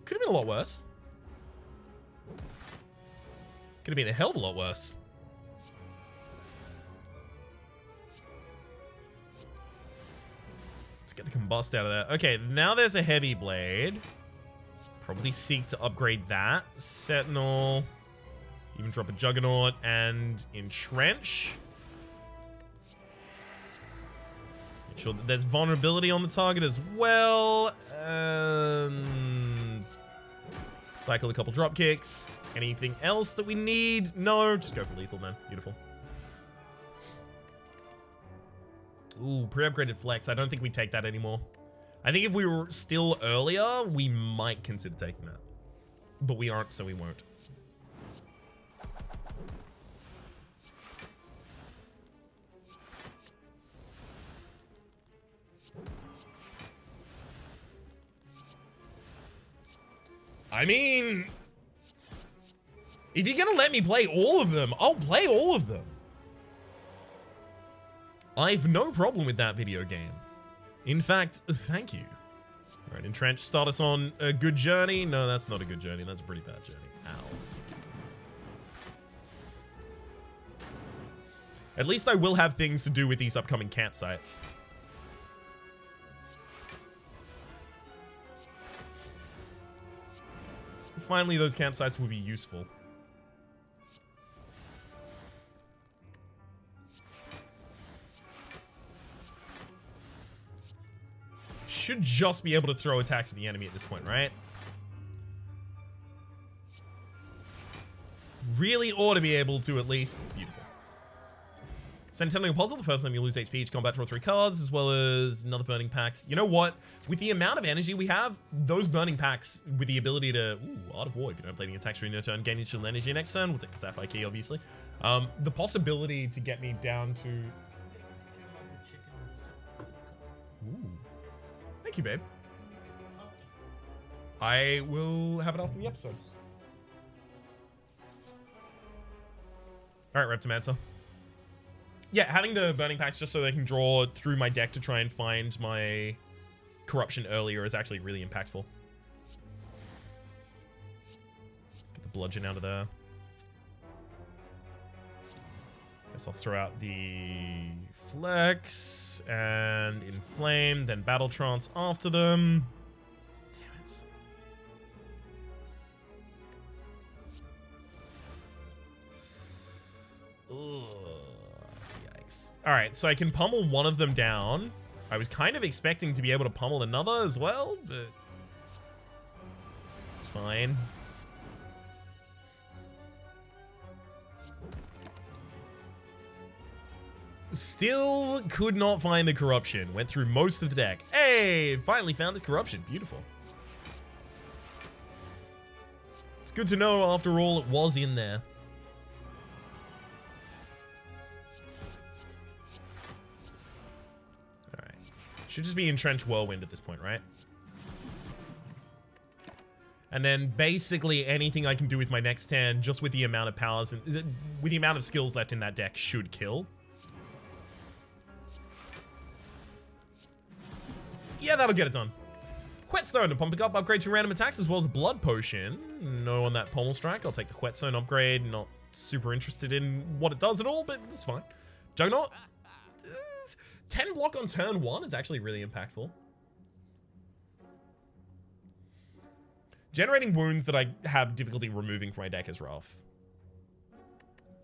S1: Could have been a lot worse. Could have been a hell of a lot worse. Let's get the combust out of there. Okay, now there's a heavy blade. Probably seek to upgrade that. Sentinel. Even drop a Juggernaut and Entrench. Make sure that there's vulnerability on the target as well. And cycle a couple drop kicks. Anything else that we need? No, just go for lethal, man. Beautiful. Ooh, pre-upgraded flex. I don't think we take that anymore. I think if we were still earlier, we might consider taking that. But we aren't, so we won't. I mean, if you're gonna let me play all of them, I'll play all of them. I've no problem with that video game. In fact, thank you. All right, Entrench, start us on a good journey. No, that's not a good journey. That's a pretty bad journey. Ow. At least I will have things to do with these upcoming campsites. finally those campsites will be useful. Should just be able to throw attacks at the enemy at this point, right? Really ought to be able to at least. Beautiful. Centennial Puzzle, the first time you lose HP each combat, draw 3 cards, as well as another Burning Packs. You know what? With the amount of energy we have, those Burning Packs with the ability to... Ooh, Art of War. If you don't play any attacks during your turn, gain additional energy next turn. We'll take the Sapphire Key, obviously. The possibility to get me down to... Ooh. Thank you, babe. I will have it after the episode. Alright, Reptimancer. Yeah, having the Burning Packs just so they can draw through my deck to try and find my corruption earlier is actually really impactful. Get the bludgeon out of there. Guess I'll throw out the Flex and Inflame, then Battle Trance after them. Damn it. Ugh. Alright, so I can pummel one of them down. I was kind of expecting to be able to pummel another as well, but it's fine. Still could not find the corruption. Went through most of the deck. Hey, finally found this corruption. Beautiful. It's good to know, after all, it was in there. Should just be Entrenched Whirlwind at this point, right? And then basically anything I can do with my next turn, just with the amount of powers and with the amount of skills left in that deck, should kill. Yeah, that'll get it done. Whetstone to pump it up, upgrade to random attacks as well as a Blood Potion. No on that Pommel Strike. I'll take the Whetstone upgrade. Not super interested in what it does at all, but it's fine. Juggernaut. 10 block on turn 1 is actually really impactful. Generating wounds that I have difficulty removing from my deck is rough.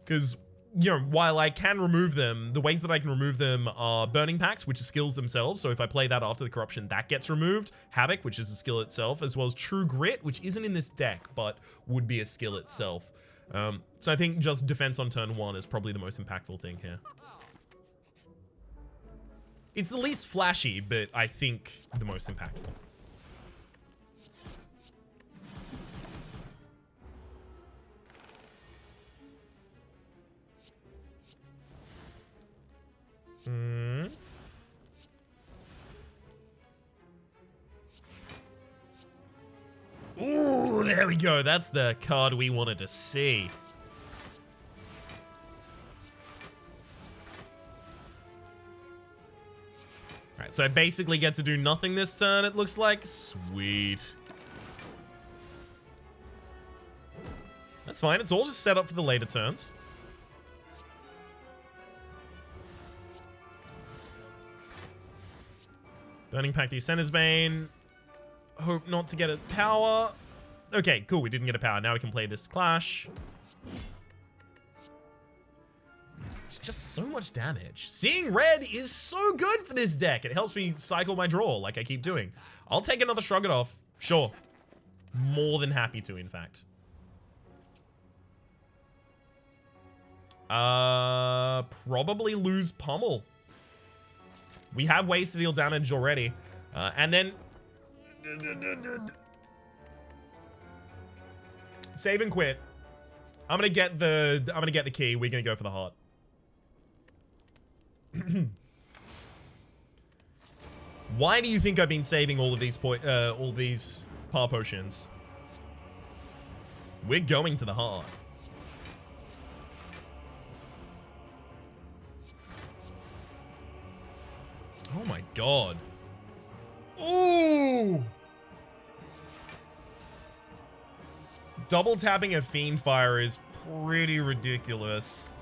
S1: Because, you know, while I can remove them, the ways that I can remove them are Burning Packs, which are skills themselves. So if I play that after the corruption, that gets removed. Havoc, which is a skill itself, as well as True Grit, which isn't in this deck, but would be a skill itself. So I think just defense on turn 1 is probably the most impactful thing here. It's the least flashy, but I think the most impactful. Ooh, there we go. That's the card we wanted to see. Alright, so I basically get to do nothing this turn, it looks like. Sweet. That's fine. It's all just set up for the later turns. Burning Pact Descender's Bane. Hope not to get a power. Okay, cool. We didn't get a power. Now we can play this Clash. It's just so much damage. Seeing red is so good for this deck. It helps me cycle my draw like I keep doing. I'll take another Shrug It Off. Sure. More than happy to, in fact. Probably lose Pummel. We have ways to deal damage already. And then... Save and quit. I'm gonna get the key. We're gonna go for the heart. Why do you think I've been saving all of these power potions? We're going to the heart. Oh my god. Ooh! Double tapping a Fiend Fire is pretty ridiculous.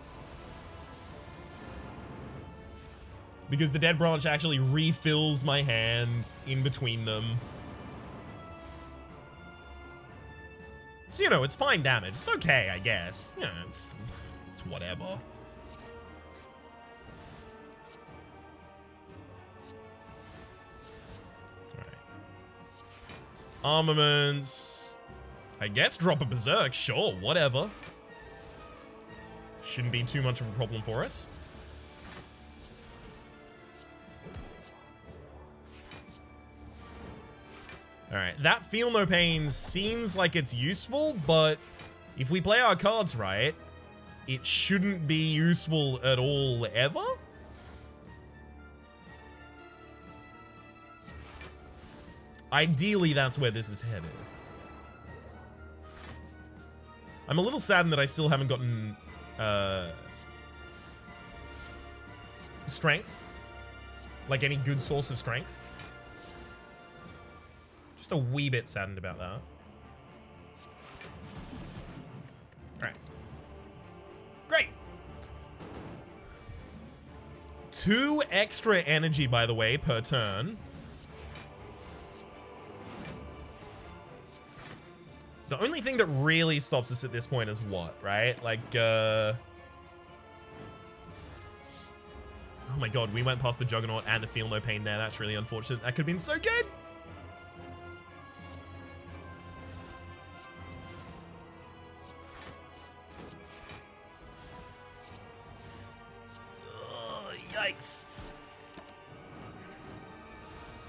S1: Because the Dead Branch actually refills my hand in between them. So, you know, it's fine damage. It's okay, I guess. Yeah, it's whatever. Alright. Armaments. I guess drop a berserk. Sure, whatever. Shouldn't be too much of a problem for us. Alright, that Feel No Pain seems like it's useful, but if we play our cards right, it shouldn't be useful at all ever? Ideally, that's where this is headed. I'm a little saddened that I still haven't gotten strength. Like any good source of strength. Just a wee bit saddened about that. Alright. Great! 2 extra energy, by the way, per turn. The only thing that really stops us at this point is what, right? Like, oh my god, we went past the Juggernaut and the Feel No Pain there. That's really unfortunate. That could have been so good! Ugh, yikes.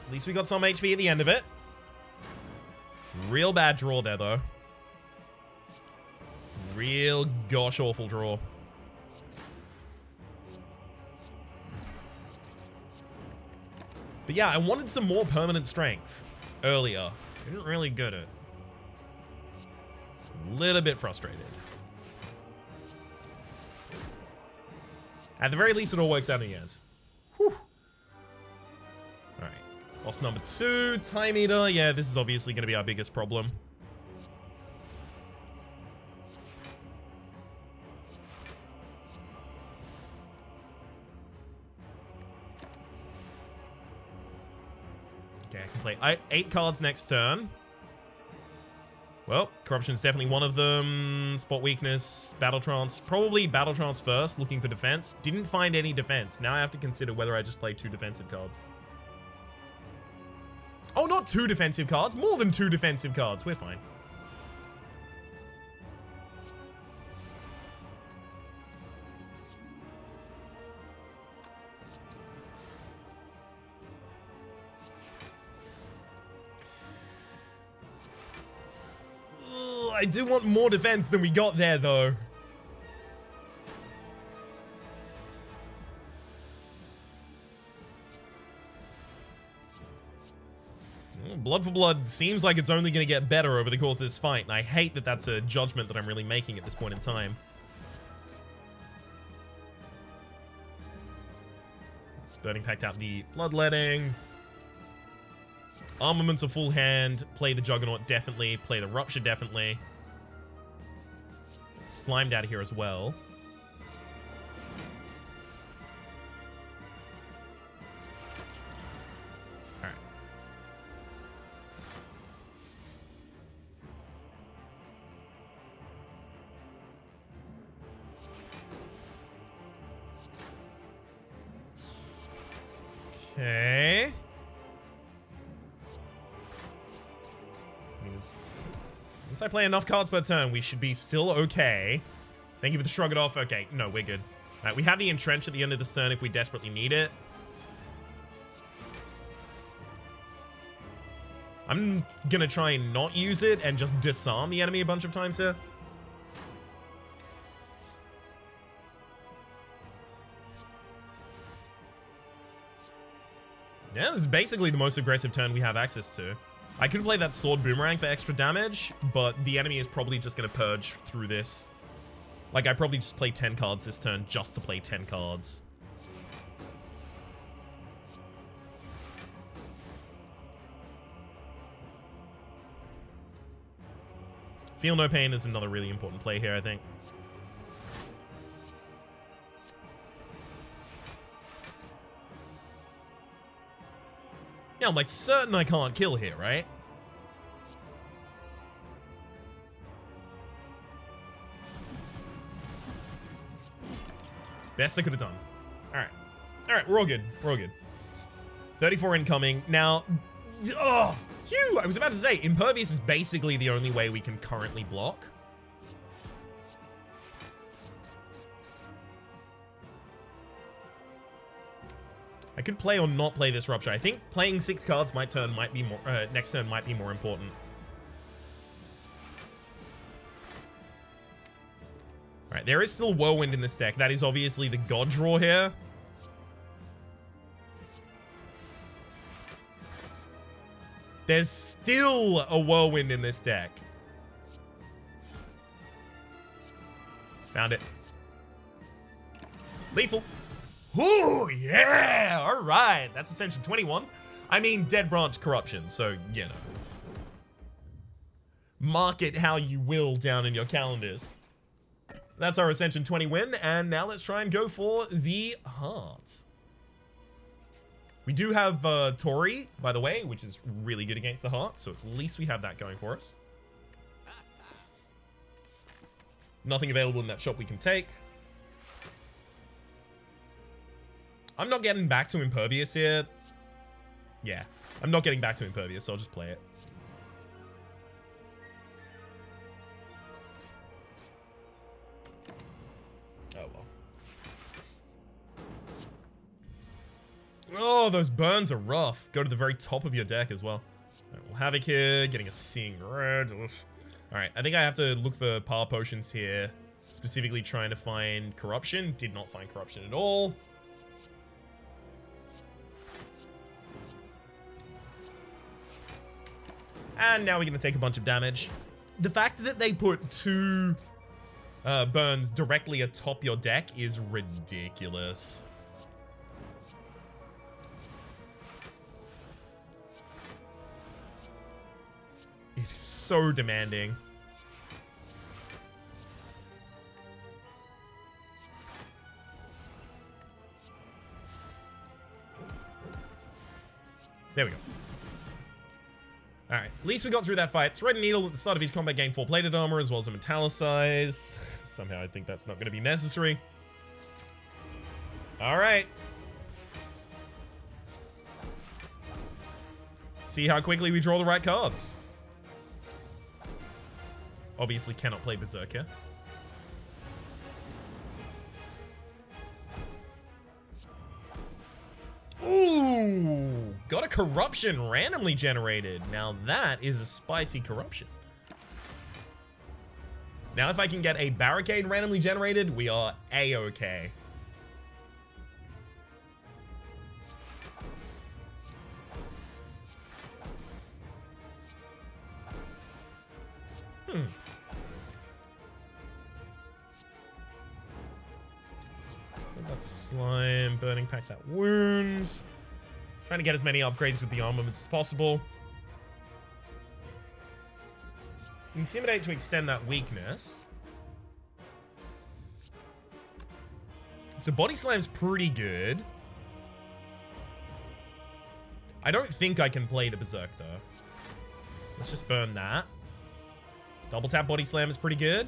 S1: At least we got some HP at the end of it. Real bad draw there, though. Real gosh awful draw. But yeah, I wanted some more permanent strength earlier. Didn't really get it. A little bit frustrated. At the very least, it all works out in the end. Whew. Alright. Boss number 2, Time Eater. Yeah, this is obviously going to be our biggest problem. Okay, I can play 8 cards next turn. Well, Corruption's definitely one of them. Spot Weakness, Battle Trance. Probably Battle Trance first, looking for defense. Didn't find any defense. Now I have to consider whether I just play 2 defensive cards. Oh, not 2 defensive cards. More than 2 defensive cards. We're fine. I do want more defense than we got there, though. Blood for Blood seems like it's only going to get better over the course of this fight, and I hate that that's a judgment that I'm really making at this point in time. Burning Pact out the Bloodletting. Armaments a full hand. Play the Juggernaut definitely. Play the Rupture definitely. Get slimed out of here as well. Alright. Okay. Once I play enough cards per turn, we should be still okay. Thank you for the shrug it off. Okay, no, we're good. All right, we have the Entrench at the end of this turn if we desperately need it. I'm gonna try and not use it and just disarm the enemy a bunch of times here. Yeah, this is basically the most aggressive turn we have access to. I could play that Sword Boomerang for extra damage, but the enemy is probably just going to purge through this. Like, I probably just play 10 cards this turn just to play 10 cards. Feel No Pain is another really important play here, I think. Yeah, I'm like certain I can't kill here, right? Best I could have done. Alright. Alright, we're all good. We're all good. 34 incoming. Now, oh, phew, I was about to say, Impervious is basically the only way we can currently block. I could play or not play this Rupture. I think playing 6 cards might be more, next turn might be more important. Alright, there is still Whirlwind in this deck. That is obviously the God draw here. There's still a Whirlwind in this deck. Found it. Lethal. Ooh, yeah! Alright, that's Ascension 21. I mean, Dead Branch Corruption, so, you know. Mark it how you will down in your calendars. That's our Ascension 20 win, and now let's try and go for the Heart. We do have Tori, by the way, which is really good against the Heart, so at least we have that going for us. Nothing available in that shop we can take. I'm not getting back to Impervious here. Yeah, I'm not getting back to Impervious, so I'll just play it. Oh, well. Oh, those burns are rough. Go to the very top of your deck as well. All right, we'll Havoc here, getting a Seeing Red. Oof. All right, I think I have to look for Power Potions here, specifically trying to find Corruption. Did not find Corruption at all. And now we're going to take a bunch of damage. The fact that they put 2 burns directly atop your deck is ridiculous. It is so demanding. There we go. Alright, at least we got through that fight. Thread and Needle at the start of each combat gain 4 plated armor as well as a metallicize. Somehow I think that's not going to be necessary. Alright. See how quickly we draw the right cards. Obviously cannot play Berserker. Ooh, got a Corruption randomly generated. Now that is a spicy Corruption. Now if I can get a Barricade randomly generated, we are A-okay. That slime, burning pack that wounds. Trying to get as many upgrades with the armaments as possible. Intimidate to extend that weakness. So Body Slam's pretty good. I don't think I can play the Berserk though. Let's just burn that. Double tap Body Slam is pretty good.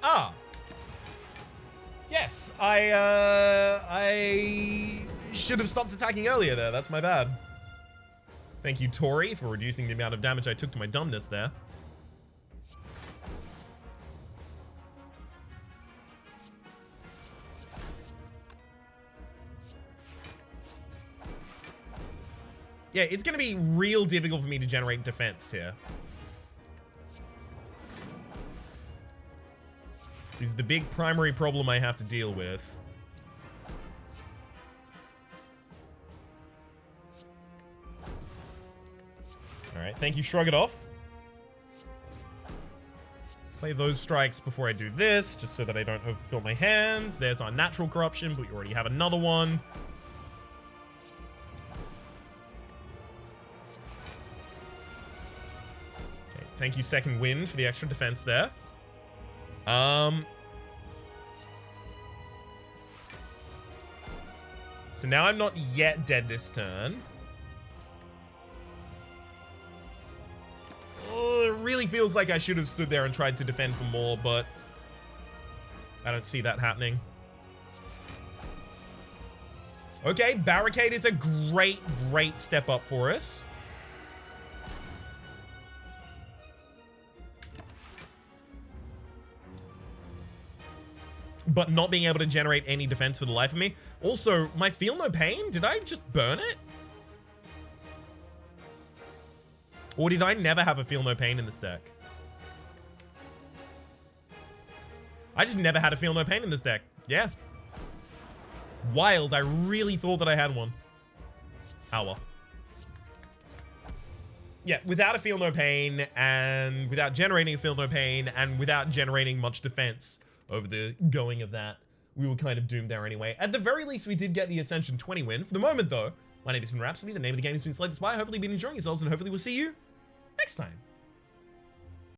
S1: Ah. Yes, I should have stopped attacking earlier there. That's my bad. Thank you, Tori, for reducing the amount of damage I took to my dumbness there. Yeah, it's going to be real difficult for me to generate defense here. This is the big primary problem I have to deal with. Alright, thank you, Shrug It Off. Play those strikes before I do this, just so that I don't overfill my hands. There's our natural corruption, but we already have another one. Okay, thank you, Second Wind, for the extra defense there. So now I'm not yet dead this turn. Oh, it really feels like I should have stood there and tried to defend for more, but I don't see that happening. Okay, barricade is a great, great step up for us. But not being able to generate any defense for the life of me. Also, my Feel No Pain, did I just burn it? Or did I never have a Feel No Pain in this deck? I just never had a Feel No Pain in this deck. Yeah. Wild, I really thought that I had one. Oh well. Yeah, without a Feel No Pain, and without generating a Feel No Pain, and without generating much defense over the going of that, we were kind of doomed there anyway. At the very least, we did get the Ascension 20 win. For the moment, though, my name has been Rhapsody. The name of the game has been Spire. Hopefully you've been enjoying yourselves, and hopefully we'll see you next time.